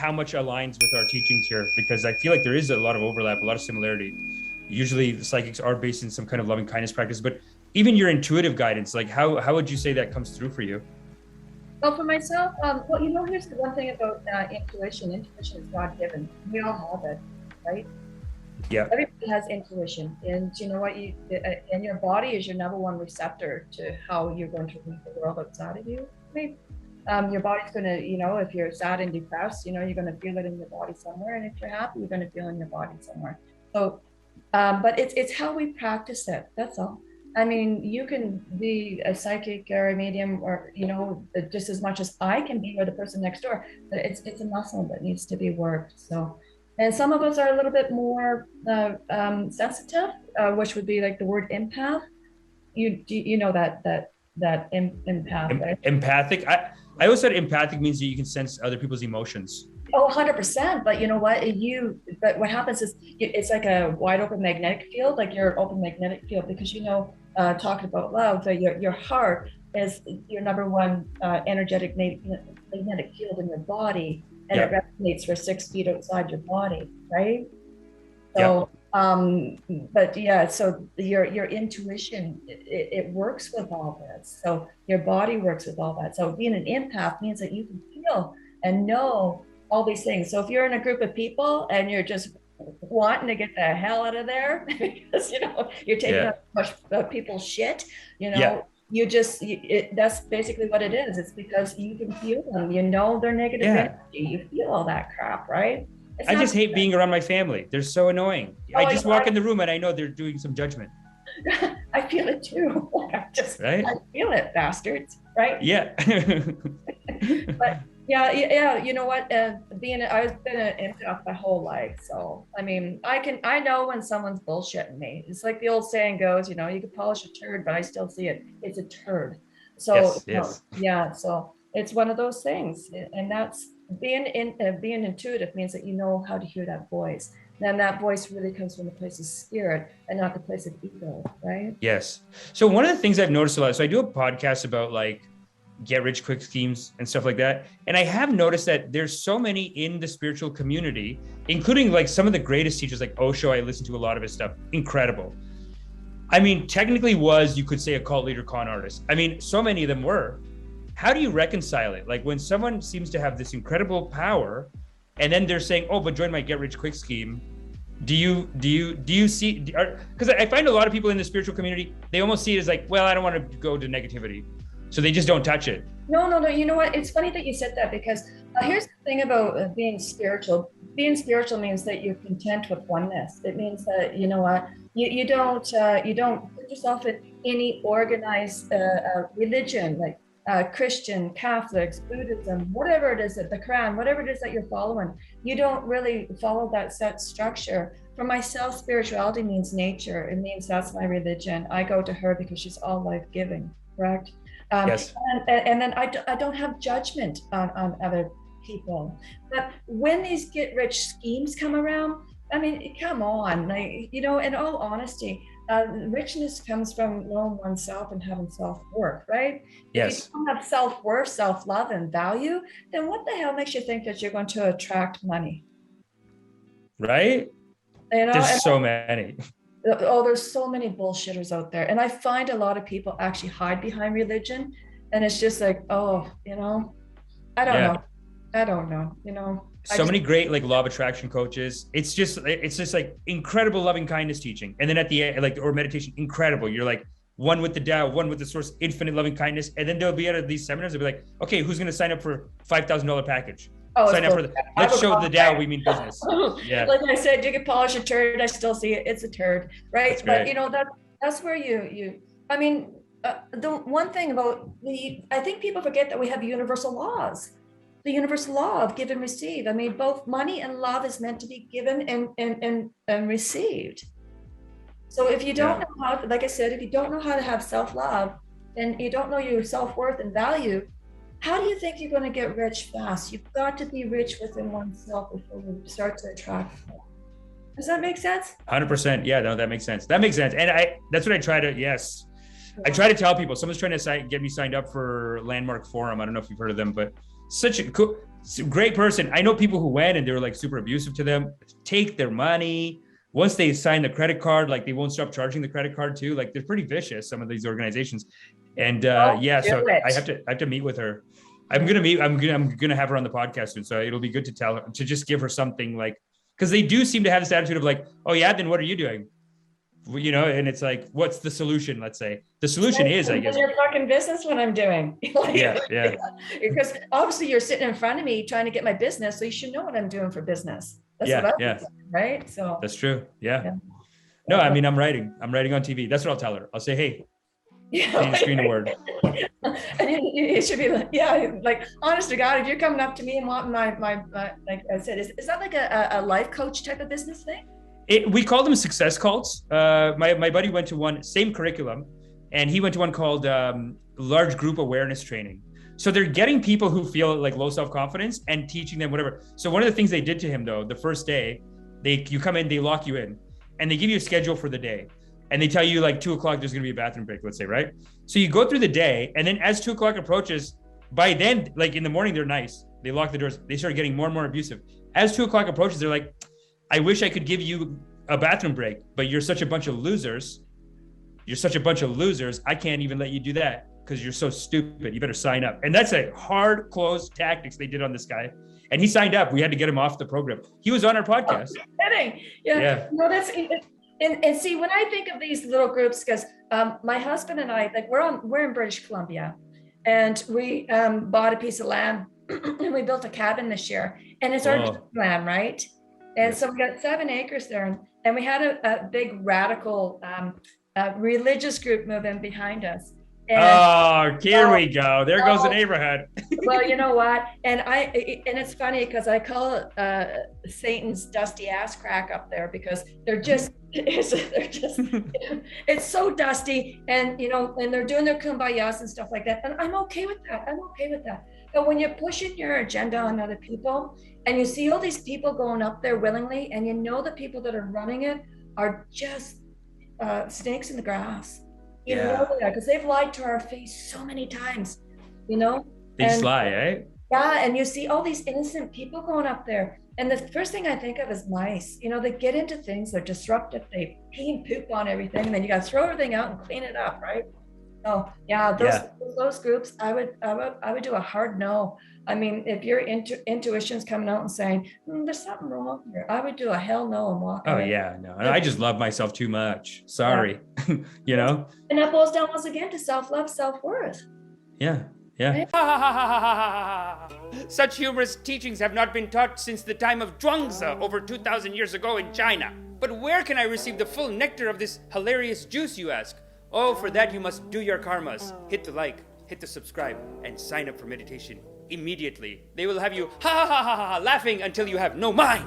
how much aligns with our teachings here, because I feel like there is a lot of overlap, a lot of similarity. Usually the psychics are based in some kind of loving kindness practice, but even your intuitive guidance, like how would you say that comes through for you? Well, for myself, well, here's the one thing about intuition. Intuition is God-given. We all have it, right? Yeah. Everybody has intuition, and you know what? And your body is your number one receptor to how you're going to read the world outside of you. Right? Your body's going to, if you're sad and depressed, you're going to feel it in your body somewhere, and if you're happy, you're going to feel it in your body somewhere. So, but it's how we practice it. That's all. I mean, you can be a psychic or a medium, or just as much as I can be, or the person next door. But it's a muscle that needs to be worked. So, and some of us are a little bit more sensitive, which would be like the word empath. You know that empath, right? Empathic. I always said empathic means that you can sense other people's emotions. Oh, 100%. But you know what? But what happens is it's like a wide open magnetic field, like your open magnetic field, because talking about love, that your heart is your number one energetic magnetic field in your body, and it resonates for 6 feet outside your body, right? So, but yeah, so your intuition, it works with all this. So your body works with all that. So being an empath means that you can feel and know all these things. So if you're in a group of people and you're just wanting to get the hell out of there because you're taking up much people's shit, that's basically what it is. It's because you can feel them, their negative energy, you feel all that crap, right? I just hate being around my family. They're so annoying. I just walk in the room and I know they're doing some judgment. I feel it too. I feel it, bastards, right? Yeah. But yeah. You know what? I've been an empath my whole life. So, I mean, I know when someone's bullshitting me. It's like the old saying goes, you can polish a turd, but I still see it. It's a turd. So, yes. So it's one of those things. And that's being intuitive means that you know how to hear that voice. Then that voice really comes from the place of spirit and not the place of ego, right? Yes. So one of the things I've noticed a lot, so I do a podcast about like get rich quick schemes and stuff like that. And I have noticed that there's so many in the spiritual community, including like some of the greatest teachers like Osho. I listen to a lot of his stuff. Incredible. I mean, technically you could say a cult leader, con artist. I mean, so many of them were. How do you reconcile it? Like when someone seems to have this incredible power and then they're saying, oh, but join my get rich quick scheme. Do you see, because I find a lot of people in the spiritual community, they almost see it as like, well, I don't want to go to negativity. So they just don't touch it. No. You know what? It's funny that you said that, because here's the thing about being spiritual. Being spiritual means that you're content with oneness. It means that, you don't put yourself in any organized religion, like Christian, Catholics, Buddhism, whatever it is, that the Quran, whatever it is that you're following. You don't really follow that set structure. For myself, spirituality means nature. It means that's my religion. I go to her because she's all life-giving, correct? Yes. And then I don't have judgment on other people. But when these get-rich schemes come around, I mean, come on, in all honesty, richness comes from knowing oneself and having self-worth, right? Yes. If you don't have self-worth, self-love, and value, then what the hell makes you think that you're going to attract money? Right? There's so many. Oh, there's so many bullshitters out there. And I find a lot of people actually hide behind religion. And it's just like, I don't know. So many great like law of attraction coaches. It's just like incredible loving kindness teaching. And then at the end, or meditation, incredible. You're like one with the Tao, one with the source, infinite loving kindness. And then they'll be out of these seminars. They'll be like, okay, who's going to sign up for $5,000 package? Sign up for let's show the Tao we mean business. Yeah. Like I said, you can polish a turd. I still see it. It's a turd, right? But that's where I mean, the one thing about I think people forget that we have universal laws. The universal law of give and receive. I mean, both money and love is meant to be given and received. So if you don't know how, like I said, if you don't know how to have self-love and you don't know your self-worth and value, how do you think you're going to get rich fast? You've got to be rich within oneself before you start to attract more. Does that make sense? 100%. Yeah, no, that makes sense. And that's what I try to, yes. I try to tell people, someone's trying to get me signed up for Landmark Forum. I don't know if you've heard of them, but such a cool, Great person. I know people who went and they were like super abusive to them, take their money. Once they sign the credit card, like they won't stop charging the credit card too. Like they're pretty vicious, some of these organizations. And so I have to meet with her. I'm gonna have her on the podcast soon. So it'll be good to tell her, to just give her something, like, because they do seem to have this attitude of like, oh yeah, then what are you doing? You know, and it's like, what's the solution? Let's say the solution is, I guess, your fucking business what I'm doing. Like, yeah. Because obviously you're sitting in front of me trying to get my business, so you should know what I'm doing for business. That's what I'm doing, right? So that's true. Yeah. No, I mean, I'm writing on TV. That's what I'll tell her. I'll say, hey, please screen a word. And it should be like honest to God, if you're coming up to me and wanting my like I said, is that like a life coach type of business thing? We call them success cults. My buddy went to one, same curriculum, and he went to one called large group awareness training. So they're getting people who feel like low self-confidence and teaching them whatever. So one of the things they did to him though, the first day, you come in, they lock you in, and they give you a schedule for the day. And they tell you like 2:00, there's gonna be a bathroom break, let's say, right? So you go through the day, and then as 2:00 approaches, by then, like in the morning, they're nice. They lock the doors. They start getting more and more abusive. As 2:00 approaches, they're like, I wish I could give you a bathroom break, but you're such a bunch of losers. I can't even let you do that because you're so stupid. You better sign up. And that's a hard closed tactics they did on this guy. And he signed up. We had to get him off the program. He was on our podcast. Oh, kidding. Yeah. No, that's and see, when I think of these little groups, because my husband and I, like we're in British Columbia, and we bought a piece of land and we built a cabin this year, and it's our land, right? And so we got 7 acres there, and we had a big radical religious group move in behind us. And, here we go. There goes the neighborhood. Well, you know what? And it's funny because I call it Satan's dusty ass crack up there, because it's so dusty, and and they're doing their kumbayas and stuff like that. And I'm okay with that. But when you're pushing your agenda on other people, and you see all these people going up there willingly, and the people that are running it are just snakes in the grass. You know that, because they've lied to our face so many times, They sly, eh? Yeah, and you see all these innocent people going up there. And the first thing I think of is mice. They get into things, they're disruptive, they pee and poop on everything, and then you got to throw everything out and clean it up, right? So those groups, I would do a hard no. I mean, if your intuition's coming out and saying there's something wrong here, I would do a hell no and walk away. Yeah, no, I just love myself too much. Sorry, And that boils down once again to self-love, self-worth. Yeah. Such humorous teachings have not been taught since the time of Zhuangzi over 2,000 years ago in China. But where can I receive the full nectar of this hilarious juice, you ask? Oh, for that you must do your karmas. Hit the like, hit the subscribe, and sign up for meditation immediately. They will have you laughing until you have no mind.